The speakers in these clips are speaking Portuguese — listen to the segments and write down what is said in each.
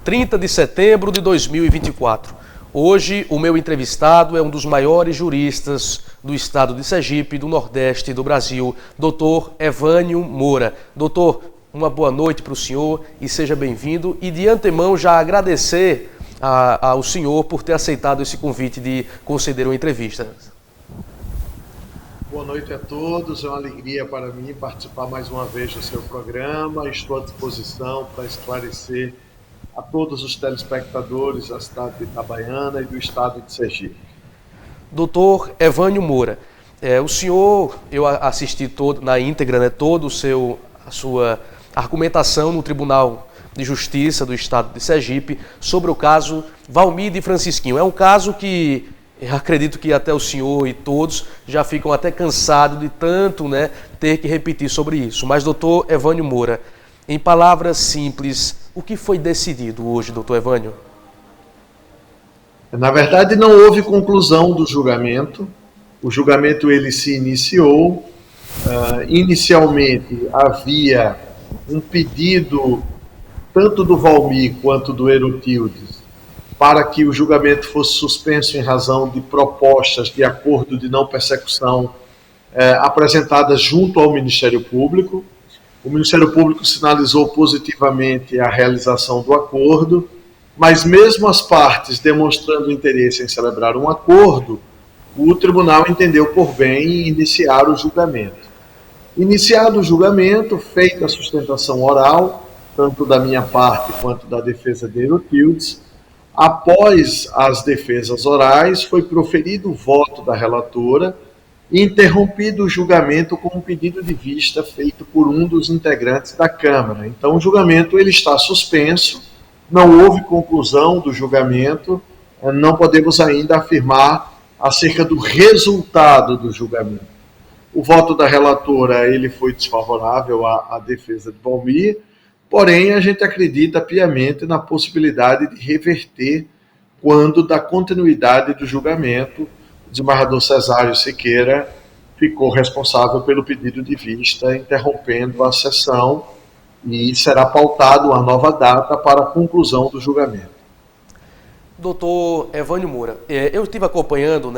30 de setembro de 2024. Hoje, o meu entrevistado é um dos maiores juristas do estado de Sergipe, do Nordeste do Brasil, Dr. Evânio Moura. Doutor, uma boa noite para o senhor e seja bem-vindo. E de antemão já agradecer ao senhor por ter aceitado esse convite de conceder uma entrevista. Boa noite a todos, é uma alegria para mim participar mais uma vez do seu programa. Estou à disposição para esclarecer a todos os telespectadores da cidade de Itabaiana e do estado de Sergipe. Doutor Evânio Moura, o senhor, eu assisti na íntegra, toda a sua argumentação no Tribunal de Justiça do estado de Sergipe sobre o caso Valmir de Francisquinho. É um caso que eu acredito que até o senhor e todos já ficam até cansados de tanto ter que repetir sobre isso. Mas, doutor Evânio Moura, em palavras simples, o que foi decidido hoje, doutor Evânio? Na verdade, não houve conclusão do julgamento. O julgamento ele se iniciou. Inicialmente, havia um pedido, tanto do Valmir quanto do Herotildes, para que o julgamento fosse suspenso em razão de propostas de acordo de não persecução apresentadas junto ao Ministério Público. O Ministério Público sinalizou positivamente a realização do acordo, mas mesmo as partes demonstrando interesse em celebrar um acordo, o tribunal entendeu por bem iniciar o julgamento. Iniciado o julgamento, feita a sustentação oral, tanto da minha parte quanto da defesa de Herotildes, após as defesas orais, foi proferido o voto da relatora, interrompido o julgamento com um pedido de vista feito por um dos integrantes da Câmara. Então, o julgamento ele está suspenso, não houve conclusão do julgamento, não podemos ainda afirmar acerca do resultado do julgamento. O voto da relatora ele foi desfavorável à defesa de Valmir, porém, a gente acredita piamente na possibilidade de reverter quando da continuidade do julgamento. O desembargador Cesário Siqueira ficou responsável pelo pedido de vista, interrompendo a sessão, e será pautado uma nova data para a conclusão do julgamento. Doutor Evânio Moura, eu estive acompanhando,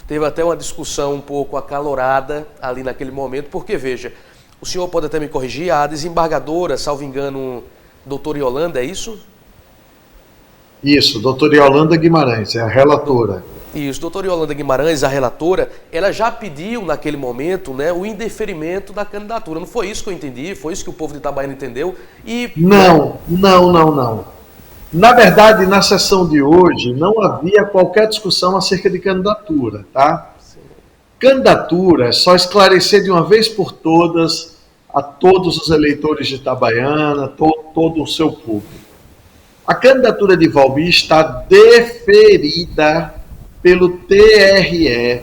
teve até uma discussão um pouco acalorada ali naquele momento, porque, veja, o senhor pode até me corrigir, a desembargadora, salvo engano, doutora Yolanda, é isso? Isso, doutora Yolanda Guimarães, é a relatora. Isso, doutora Yolanda Guimarães, a relatora, ela já pediu naquele momento o indeferimento da candidatura. Não foi isso que eu entendi? Foi isso que o povo de Itabaiana entendeu? Não. Na verdade, na sessão de hoje, não havia qualquer discussão acerca de candidatura, tá? Sim. Candidatura é só esclarecer de uma vez por todas a todos os eleitores de Itabaiana, todo o seu público. A candidatura de Valmir está deferida pelo TRE,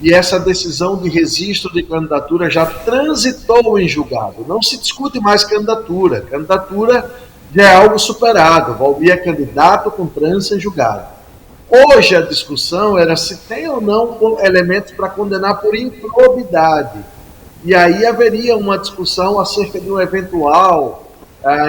e essa decisão de registro de candidatura já transitou em julgado. Não se discute mais candidatura. Candidatura já é algo superado. Valmir é candidato com trânsito em julgado. Hoje a discussão era se tem ou não elementos para condenar por improbidade. E aí haveria uma discussão acerca de um eventual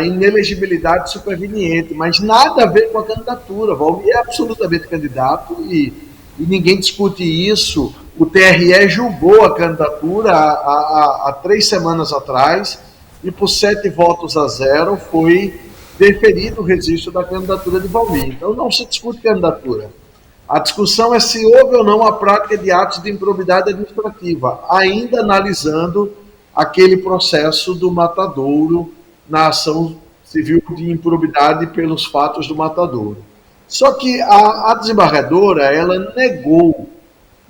inelegibilidade superveniente, mas nada a ver com a candidatura. Valmir é absolutamente candidato e ninguém discute isso. O TRE julgou a candidatura há 3 semanas atrás e por 7-0 foi deferido o registro da candidatura de Valmir. Então não se discute candidatura. A discussão é se houve ou não a prática de atos de improbidade administrativa, ainda analisando aquele processo do matadouro na ação civil de improbidade pelos fatos do matadouro. Só que a desembargadora, ela negou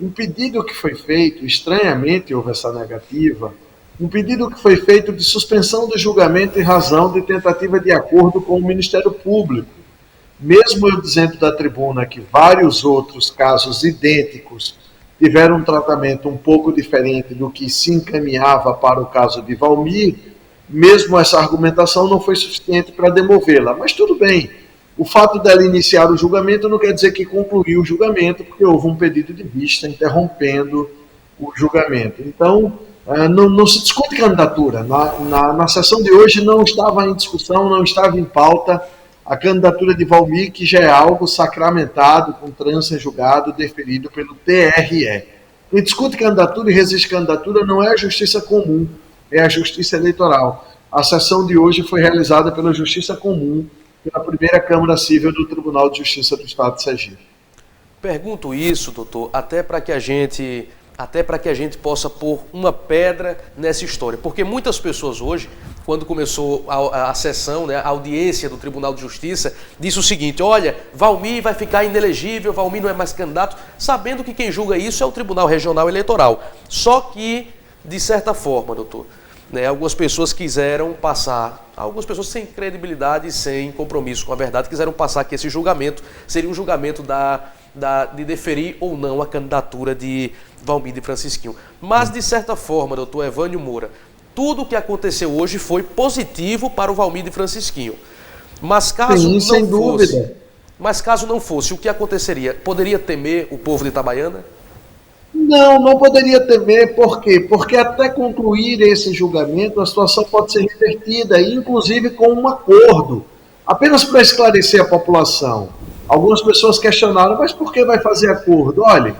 um pedido que foi feito, estranhamente houve essa negativa, um pedido que foi feito de suspensão do julgamento em razão de tentativa de acordo com o Ministério Público. Mesmo eu dizendo da tribuna que vários outros casos idênticos tiveram um tratamento um pouco diferente do que se encaminhava para o caso de Valmir, mesmo essa argumentação não foi suficiente para demovê-la. Mas tudo bem, o fato dela iniciar o julgamento não quer dizer que concluiu o julgamento, porque houve um pedido de vista interrompendo o julgamento. Então, não se discute candidatura. Na sessão de hoje não estava em discussão, não estava em pauta a candidatura de Valmir, que já é algo sacramentado, com trânsito em julgado, deferido pelo TRE. Quem discute candidatura e resiste candidatura não é a justiça comum, é a justiça eleitoral. A sessão de hoje foi realizada pela Justiça Comum, pela primeira Câmara Civil do Tribunal de Justiça do Estado de Sergipe. Pergunto isso, doutor, até para que a gente possa pôr uma pedra nessa história. Porque muitas pessoas hoje, quando começou a sessão, né, a audiência do Tribunal de Justiça, disse o seguinte: olha, Valmir vai ficar inelegível, Valmir não é mais candidato, sabendo que quem julga isso é o Tribunal Regional Eleitoral. Só que, de certa forma, doutor, né, algumas pessoas quiseram passar, algumas pessoas sem credibilidade e sem compromisso com a verdade, quiseram passar que esse julgamento seria um julgamento de deferir ou não a candidatura de Valmir de Francisquinho. Mas, de certa forma, doutor Evânio Moura, tudo o que aconteceu hoje foi positivo para o Valmir de Francisquinho. Mas caso não fosse, o que aconteceria? Poderia temer o povo de Itabaiana? Não, não poderia temer. Por quê? Porque até concluir esse julgamento, a situação pode ser revertida, inclusive com um acordo. Apenas para esclarecer a população. Algumas pessoas questionaram, mas por que vai fazer acordo? Olha,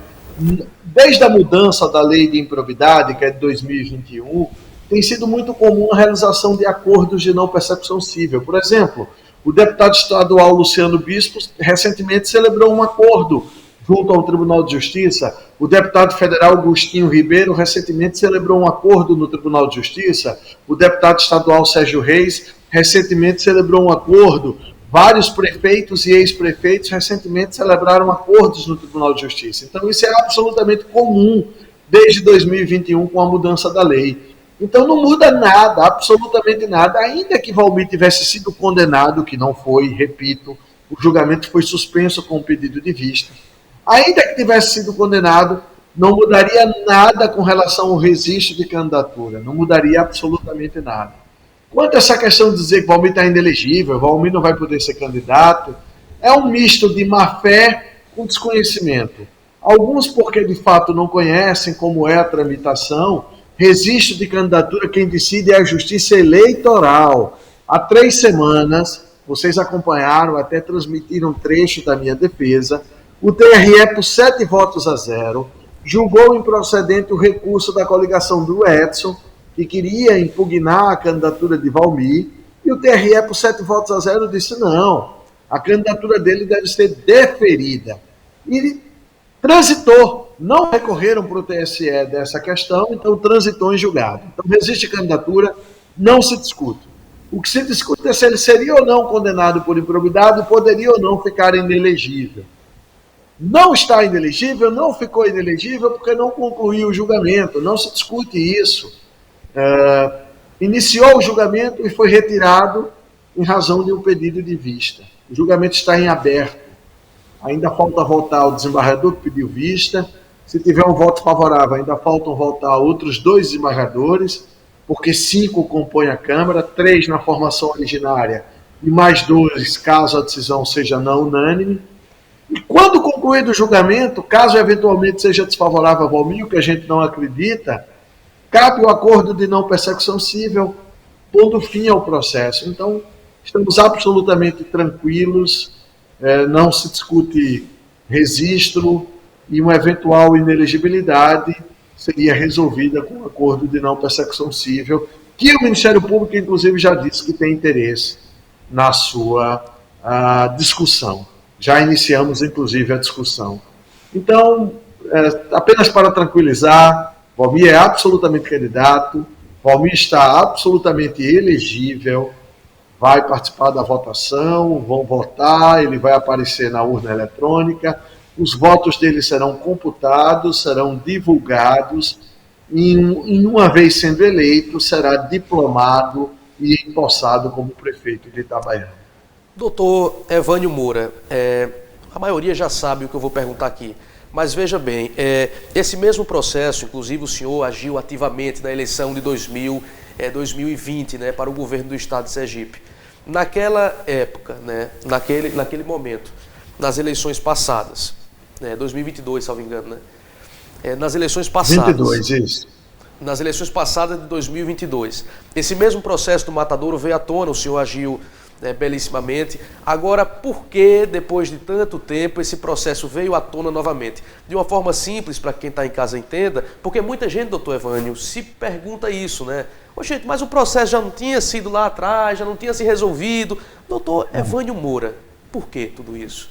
desde a mudança da lei de improbidade, que é de 2021, tem sido muito comum a realização de acordos de não persecução civil. Por exemplo, o deputado estadual Luciano Bispo recentemente celebrou um acordo junto ao Tribunal de Justiça. O deputado federal Agostinho Ribeiro recentemente celebrou um acordo no Tribunal de Justiça. O deputado estadual Sérgio Reis recentemente celebrou um acordo. Vários prefeitos e ex-prefeitos recentemente celebraram acordos no Tribunal de Justiça. Então, isso é absolutamente comum desde 2021 com a mudança da lei. Então, não muda nada, absolutamente nada. Ainda que Valmir tivesse sido condenado, que não foi, repito, o julgamento foi suspenso com o pedido de vista. Ainda que tivesse sido condenado, não mudaria nada com relação ao registro de candidatura. Não mudaria absolutamente nada. Quanto a essa questão de dizer que Valmir está inelegível, Valmir não vai poder ser candidato, é um misto de má-fé com desconhecimento. Alguns porque de fato não conhecem como é a tramitação. Registro de candidatura, quem decide é a Justiça Eleitoral. Há 3 semanas, vocês acompanharam, até transmitiram um trecho da minha defesa, o TRE, por 7-0, julgou improcedente o recurso da coligação do Edson, que queria impugnar a candidatura de Valmir, e o TRE, por 7-0, disse não, a candidatura dele deve ser deferida. E transitou, não recorreram para o TSE dessa questão, então transitou em julgado. Então, resiste candidatura, não se discute. O que se discute é se ele seria ou não condenado por improbidade e poderia ou não ficar inelegível. Não está inelegível, não ficou inelegível porque não concluiu o julgamento, não se discute isso. Iniciou o julgamento e foi retirado em razão de um pedido de vista. O julgamento está em aberto. Ainda falta votar o desembargador que pediu vista. Se tiver um voto favorável, ainda faltam votar outros 2 desembargadores, porque 5 compõem a Câmara, 3 na formação originária e mais 2 caso a decisão seja não unânime. E quando concluído o julgamento, caso eventualmente seja desfavorável a Valmir, o que a gente não acredita, cabe o acordo de não persecução civil, pondo fim ao processo. Então, estamos absolutamente tranquilos, não se discute registro e uma eventual inelegibilidade seria resolvida com o acordo de não persecução civil, que o Ministério Público, inclusive, já disse que tem interesse na sua discussão. Já iniciamos, inclusive, a discussão. Então, apenas para tranquilizar, Valmir é absolutamente candidato, Valmir está absolutamente elegível, vai participar da votação, vão votar, ele vai aparecer na urna eletrônica, os votos dele serão computados, serão divulgados, e uma vez sendo eleito, será diplomado e empossado como prefeito de Itabaiana. Doutor Evânio Moura, a maioria já sabe o que eu vou perguntar aqui, mas veja bem, esse mesmo processo, inclusive o senhor agiu ativamente na eleição de 2020, né, para o governo do estado de Sergipe. Naquela época, né, naquele momento, nas eleições passadas, 2022, salvo engano, né, nas eleições passadas... 22, isso. Nas eleições passadas de 2022, esse mesmo processo do Matadouro veio à tona, o senhor agiu belíssimamente. Agora, por que, depois de tanto tempo, esse processo veio à tona novamente? De uma forma simples, para quem está em casa entenda, porque muita gente, doutor Evânio, se pergunta isso, né? Ô, gente, mas o processo já não tinha sido lá atrás, já não tinha se resolvido. Doutor Evânio Moura, por que tudo isso?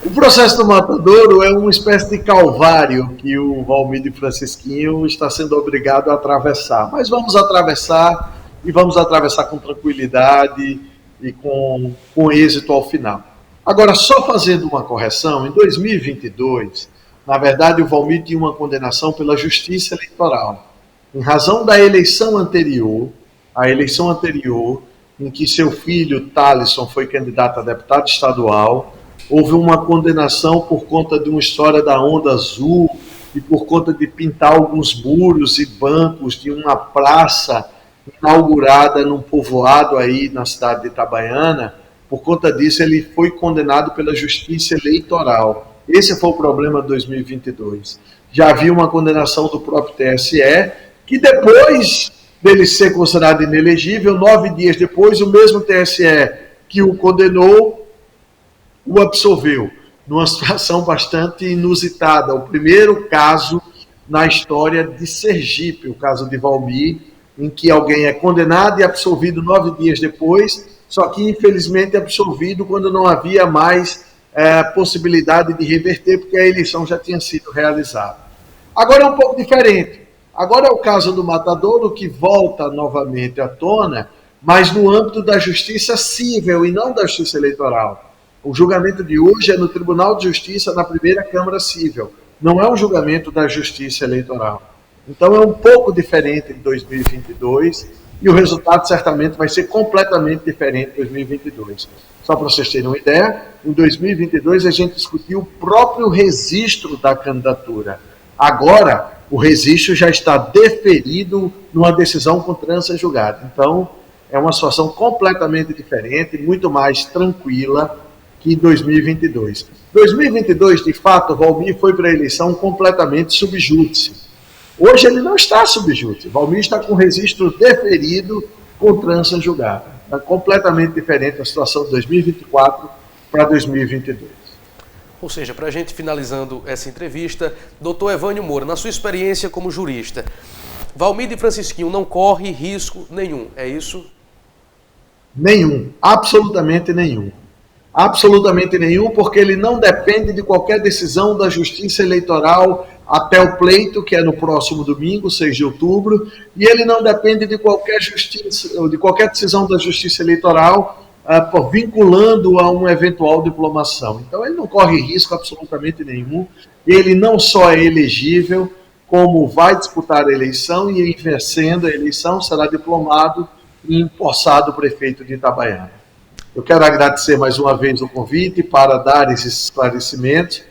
O processo do Matadouro é uma espécie de calvário que o Valmir de Francisquinho está sendo obrigado a atravessar. Mas vamos atravessar e vamos atravessar com tranquilidade e com êxito ao final. Agora, só fazendo uma correção, em 2022, na verdade, o Valmir tinha uma condenação pela Justiça Eleitoral. Em razão da eleição anterior, a eleição anterior, em que seu filho, Thalisson, foi candidato a deputado estadual, houve uma condenação por conta de uma história da Onda Azul e por conta de pintar alguns muros e bancos de uma praça inaugurada num povoado aí na cidade de Itabaiana. Por conta disso, ele foi condenado pela Justiça Eleitoral. Esse foi o problema de 2022. Já havia uma condenação do próprio TSE, que depois dele ser considerado inelegível, 9 dias depois, o mesmo TSE que o condenou o absolveu, numa situação bastante inusitada. O primeiro caso na história de Sergipe, o caso de Valmir, em que alguém é condenado e absolvido 9 dias depois, só que infelizmente absolvido quando não havia mais possibilidade de reverter, porque a eleição já tinha sido realizada. Agora é um pouco diferente. Agora é o caso do Matadouro, que volta novamente à tona, mas no âmbito da justiça civil e não da justiça eleitoral. O julgamento de hoje é no Tribunal de Justiça, na primeira Câmara Civil. Não é um julgamento da Justiça Eleitoral. Então é um pouco diferente de 2022 e o resultado certamente vai ser completamente diferente de 2022. Só para vocês terem uma ideia, em 2022 a gente discutiu o próprio registro da candidatura. Agora, o registro já está deferido numa decisão com trança julgada. Então, é uma situação completamente diferente, muito mais tranquila que em 2022. 2022, de fato, o Valmir foi para a eleição completamente sub júdice. Hoje ele não está sub júdice. Valmir está com registro deferido com trança julgada. Está completamente diferente a situação de 2024 para 2022. Ou seja, para a gente finalizando essa entrevista, doutor Evânio Moura, na sua experiência como jurista, Valmir de Francisquinho não corre risco nenhum, é isso? Nenhum, absolutamente nenhum. Absolutamente nenhum, porque ele não depende de qualquer decisão da Justiça Eleitoral até o pleito, que é no próximo domingo, 6 de outubro, e ele não depende de qualquer decisão da Justiça Eleitoral vinculando a uma eventual diplomação. Então ele não corre risco absolutamente nenhum, ele não só é elegível, como vai disputar a eleição e, vencendo a eleição, será diplomado e empossado prefeito de Itabaiana. Eu quero agradecer mais uma vez o convite para dar esses esclarecimentos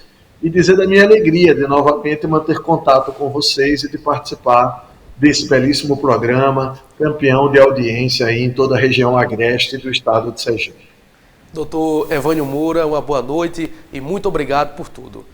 e dizer da minha alegria de novamente manter contato com vocês e de participar desse belíssimo programa, campeão de audiência aí em toda a região agreste do estado de Sergipe. Doutor Evânio Moura, uma boa noite e muito obrigado por tudo.